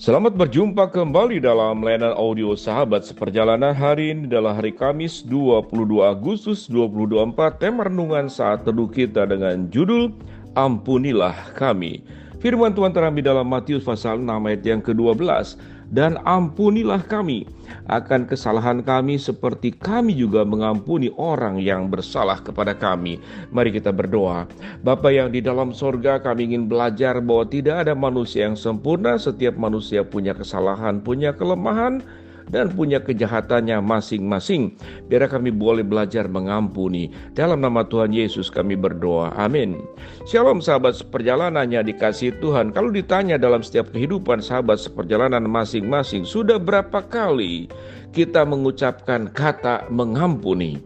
Selamat berjumpa kembali dalam layanan audio Sahabat Seperjalanan. Hari ini adalah hari Kamis 22 Agustus 2024. Tema renungan saat teduh kita dengan judul Ampunilah Kami. Firman Tuhan terambil dalam Matius pasal 6 ayat yang ke-12. Dan ampunilah kami akan kesalahan kami seperti kami juga mengampuni orang yang bersalah kepada kami. Mari kita berdoa. Bapa yang di dalam sorga, kami ingin belajar bahwa tidak ada manusia yang sempurna. Setiap manusia punya kesalahan, punya kelemahan, dan punya kejahatannya masing-masing. Biar kami boleh belajar mengampuni. Dalam nama Tuhan Yesus kami berdoa. Amin. Shalom sahabat seperjalanannya dikasihi Tuhan. Kalau ditanya dalam setiap kehidupan sahabat seperjalanan masing-masing, sudah berapa kali kita mengucapkan kata mengampuni?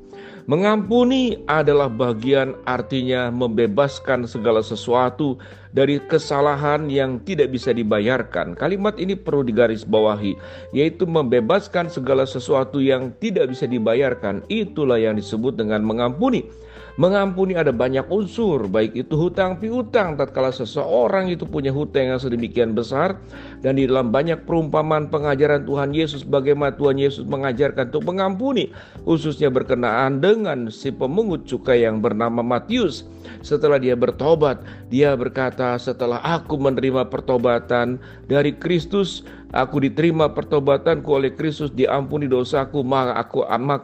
Mengampuni adalah bagian artinya membebaskan segala sesuatu dari kesalahan yang tidak bisa dibayarkan. Kalimat ini perlu digarisbawahi, yaitu membebaskan segala sesuatu yang tidak bisa dibayarkan. Itulah yang disebut dengan mengampuni. Mengampuni ada banyak unsur, baik itu hutang piutang, tatkala seseorang itu punya hutang yang sedemikian besar, dan di dalam banyak perumpamaan pengajaran Tuhan Yesus, bagaimana Tuhan Yesus mengajarkan untuk mengampuni, khususnya berkenaan dengan si pemungut cukai yang bernama Matius. Setelah dia bertobat, dia berkata, setelah aku menerima pertobatan dari Kristus, aku diterima pertobatanku oleh Kristus, diampuni dosaku, maka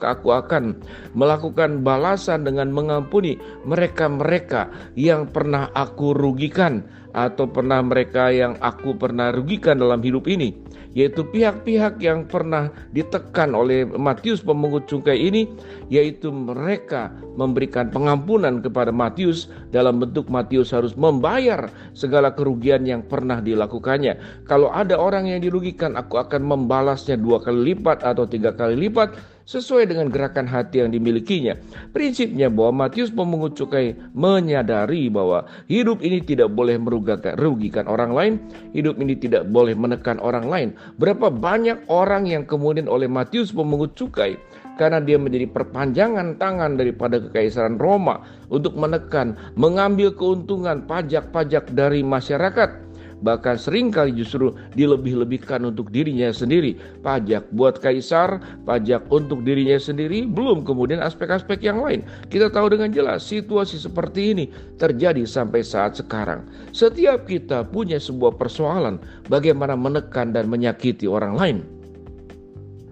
aku akan melakukan balasan dengan mengampuni mereka-mereka yang pernah aku rugikan, atau mereka yang aku pernah rugikan dalam hidup ini, yaitu pihak-pihak yang pernah ditekan oleh Matius pemungut cukai ini, yaitu mereka memberikan pengampunan kepada Matius dalam bentuk Matius harus membayar segala kerugian yang pernah dilakukannya. Kalau ada orang yang dirugikan, aku akan membalasnya 2 kali lipat atau 3 kali lipat sesuai dengan gerakan hati yang dimilikinya. Prinsipnya bahwa Matius pemungut cukai menyadari bahwa hidup ini tidak boleh merugikan orang lain, hidup ini tidak boleh menekan orang lain. Berapa banyak orang yang kemudian oleh Matius pemungut cukai, karena dia menjadi perpanjangan tangan daripada kekaisaran Roma untuk menekan, mengambil keuntungan pajak-pajak dari masyarakat. Bahkan seringkali justru dilebih-lebihkan untuk dirinya sendiri. Pajak buat kaisar, pajak untuk dirinya sendiri, belum kemudian aspek-aspek yang lain. Kita tahu dengan jelas situasi seperti ini terjadi sampai saat sekarang. Setiap kita punya sebuah persoalan bagaimana menekan dan menyakiti orang lain.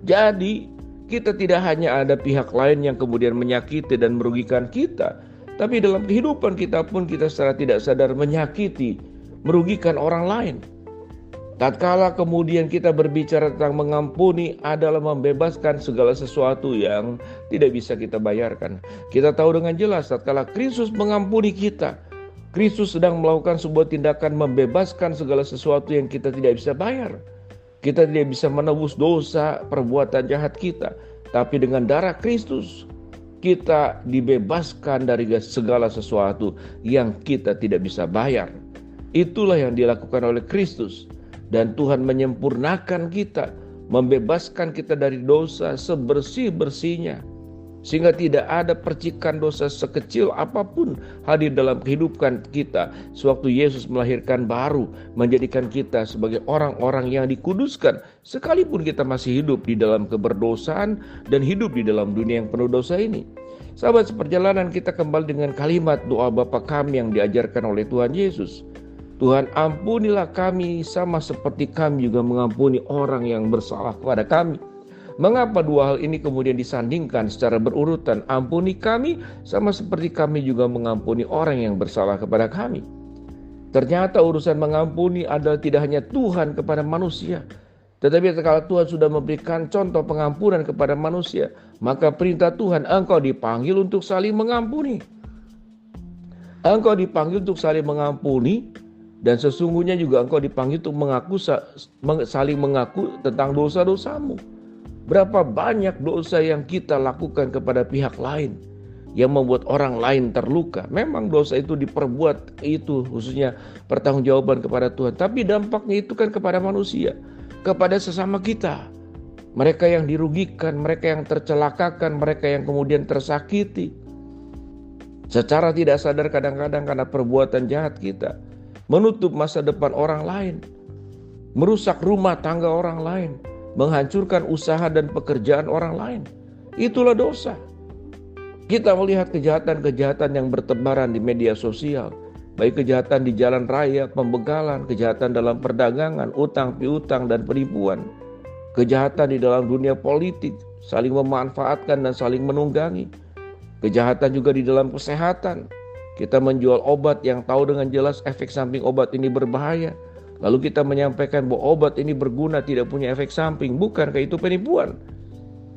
Jadi kita tidak hanya ada pihak lain yang kemudian menyakiti dan merugikan kita, tapi dalam kehidupan kita pun kita secara tidak sadar menyakiti, merugikan orang lain. Tatkala kemudian kita berbicara tentang mengampuni adalah membebaskan segala sesuatu yang tidak bisa kita bayarkan. Kita tahu dengan jelas tatkala Kristus mengampuni kita, Kristus sedang melakukan sebuah tindakan membebaskan segala sesuatu yang kita tidak bisa bayar. Kita tidak bisa menebus dosa perbuatan jahat kita, tapi dengan darah Kristus kita dibebaskan dari segala sesuatu yang kita tidak bisa bayar. Itulah yang dilakukan oleh Kristus, dan Tuhan menyempurnakan kita, membebaskan kita dari dosa sebersih-bersihnya, sehingga tidak ada percikan dosa sekecil apapun hadir dalam kehidupan kita. Sewaktu Yesus melahirkan baru, menjadikan kita sebagai orang-orang yang dikuduskan, sekalipun kita masih hidup di dalam keberdosaan dan hidup di dalam dunia yang penuh dosa ini. Sahabat seperjalanan, kita kembali dengan kalimat doa Bapa kami yang diajarkan oleh Tuhan Yesus. Tuhan, ampunilah kami sama seperti kami juga mengampuni orang yang bersalah kepada kami. Mengapa dua hal ini kemudian disandingkan secara berurutan? Ampuni kami sama seperti kami juga mengampuni orang yang bersalah kepada kami. Ternyata urusan mengampuni adalah tidak hanya Tuhan kepada manusia, tetapi kalau Tuhan sudah memberikan contoh pengampunan kepada manusia, maka perintah Tuhan, engkau dipanggil untuk saling mengampuni. Engkau dipanggil untuk saling mengampuni. Dan sesungguhnya juga engkau dipanggil untuk saling mengaku tentang dosa-dosamu. Berapa banyak dosa yang kita lakukan kepada pihak lain yang membuat orang lain terluka. Memang dosa itu diperbuat, itu khususnya pertanggungjawaban kepada Tuhan, tapi dampaknya itu kan kepada manusia, kepada sesama kita. Mereka yang dirugikan, mereka yang tercelakakan, mereka yang kemudian tersakiti secara tidak sadar kadang-kadang karena perbuatan jahat kita, menutup masa depan orang lain. merusak rumah tangga orang lain, menghancurkan usaha dan pekerjaan orang lain. Itulah dosa. Kita melihat kejahatan-kejahatan yang bertebaran di media sosial, baik kejahatan di jalan raya, pembegalan, kejahatan dalam perdagangan, utang piutang dan penipuan, kejahatan di dalam dunia politik, saling memanfaatkan dan saling menunggangi, kejahatan juga di dalam kesehatan. Kita menjual obat yang tahu dengan jelas efek samping obat ini berbahaya, lalu kita menyampaikan bahwa obat ini berguna, tidak punya efek samping. Bukankah itu penipuan?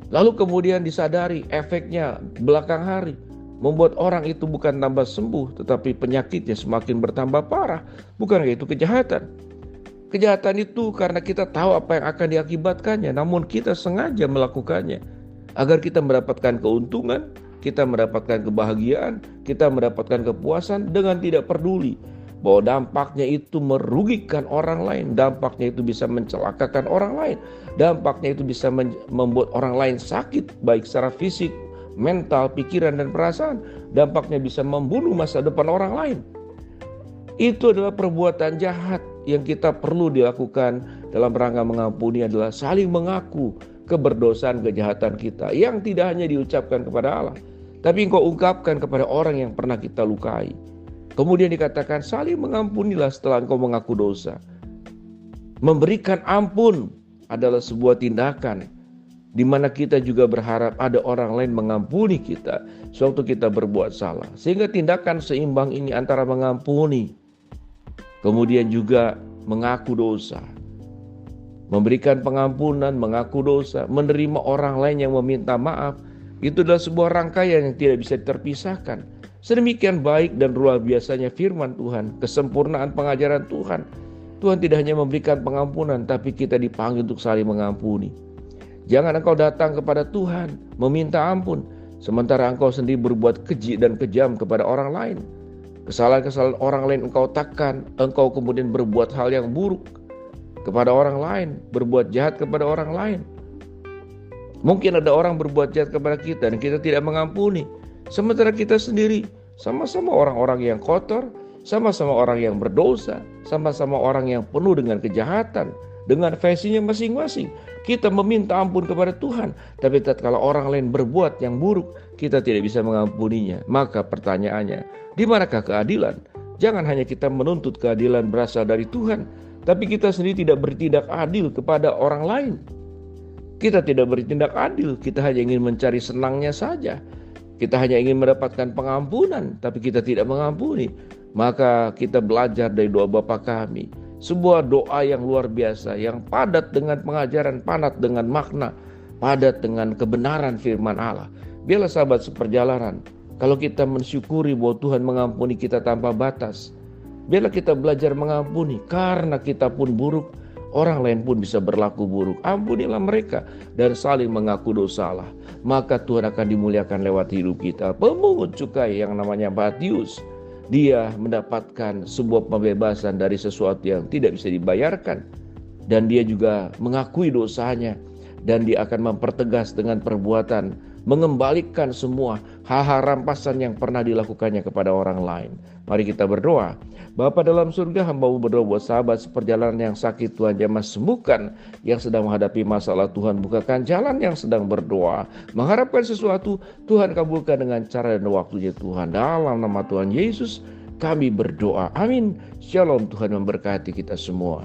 Lalu kemudian disadari efeknya belakang hari, membuat orang itu bukan tambah sembuh, tetapi penyakitnya semakin bertambah parah. Bukankah itu kejahatan? Kejahatan itu karena kita tahu apa yang akan diakibatkannya, namun kita sengaja melakukannya agar kita mendapatkan keuntungan, kita mendapatkan kebahagiaan, kita mendapatkan kepuasan dengan tidak peduli bahwa dampaknya itu merugikan orang lain, dampaknya itu bisa mencelakakan orang lain, dampaknya itu bisa membuat orang lain sakit baik secara fisik, mental, pikiran dan perasaan, dampaknya bisa membunuh masa depan orang lain. Itu adalah perbuatan jahat yang kita perlu dilakukan dalam rangka mengampuni adalah saling mengaku keberdosaan kejahatan kita yang tidak hanya diucapkan kepada Allah, tapi engkau ungkapkan kepada orang yang pernah kita lukai. Kemudian dikatakan saling mengampunilah setelah engkau mengaku dosa. Memberikan ampun adalah sebuah tindakan di mana kita juga berharap ada orang lain mengampuni kita sewaktu kita berbuat salah. Sehingga tindakan seimbang ini antara mengampuni, kemudian juga mengaku dosa. Memberikan pengampunan, mengaku dosa, menerima orang lain yang meminta maaf, itu adalah sebuah rangkaian yang tidak bisa terpisahkan. Sedemikian baik dan luar biasanya firman Tuhan, kesempurnaan pengajaran Tuhan. Tuhan tidak hanya memberikan pengampunan, tapi kita dipanggil untuk saling mengampuni. Jangan engkau datang kepada Tuhan meminta ampun, sementara engkau sendiri berbuat keji dan kejam kepada orang lain. Kesalahan-kesalahan orang lain engkau takkan, engkau kemudian berbuat hal yang buruk kepada orang lain, berbuat jahat kepada orang lain. Mungkin ada orang berbuat jahat kepada kita dan kita tidak mengampuni, sementara kita sendiri sama-sama orang-orang yang kotor, sama-sama orang yang berdosa, sama-sama orang yang penuh dengan kejahatan, dengan versinya masing-masing. Kita meminta ampun kepada Tuhan, tapi tatkala orang lain berbuat yang buruk, kita tidak bisa mengampuninya. Maka pertanyaannya, di manakah keadilan? Jangan hanya kita menuntut keadilan berasal dari Tuhan, tapi kita sendiri tidak bertindak adil kepada orang lain. Kita tidak bertindak adil, kita hanya ingin mencari senangnya saja. Kita hanya ingin mendapatkan pengampunan, tapi kita tidak mengampuni. Maka kita belajar dari doa Bapa kami. Sebuah doa yang luar biasa, yang padat dengan pengajaran, padat dengan makna, padat dengan kebenaran firman Allah. Biarlah sahabat seperjalanan, kalau kita mensyukuri bahwa Tuhan mengampuni kita tanpa batas, biarlah kita belajar mengampuni, karena kita pun buruk, orang lain pun bisa berlaku buruk. Ampunilah mereka dan saling mengaku dosalah. Maka Tuhan akan dimuliakan lewat hidup kita. Pemungut cukai yang namanya Matius, dia mendapatkan sebuah pembebasan dari sesuatu yang tidak bisa dibayarkan. Dan dia juga mengakui dosanya. Dan dia akan mempertegas dengan perbuatan, mengembalikan semua hal-hal rampasan yang pernah dilakukannya kepada orang lain. Mari kita berdoa. Bapa dalam surga, hamba-Mu berdoa buat sahabat seperjalanan yang sakit, Tuhan jamah sembuhkan. Yang sedang menghadapi masalah, Tuhan bukakan jalan. Yang sedang berdoa, mengharapkan sesuatu, Tuhan kabulkan dengan cara dan waktunya Tuhan. Dalam nama Tuhan Yesus kami berdoa, amin. Shalom, Tuhan memberkati kita semua.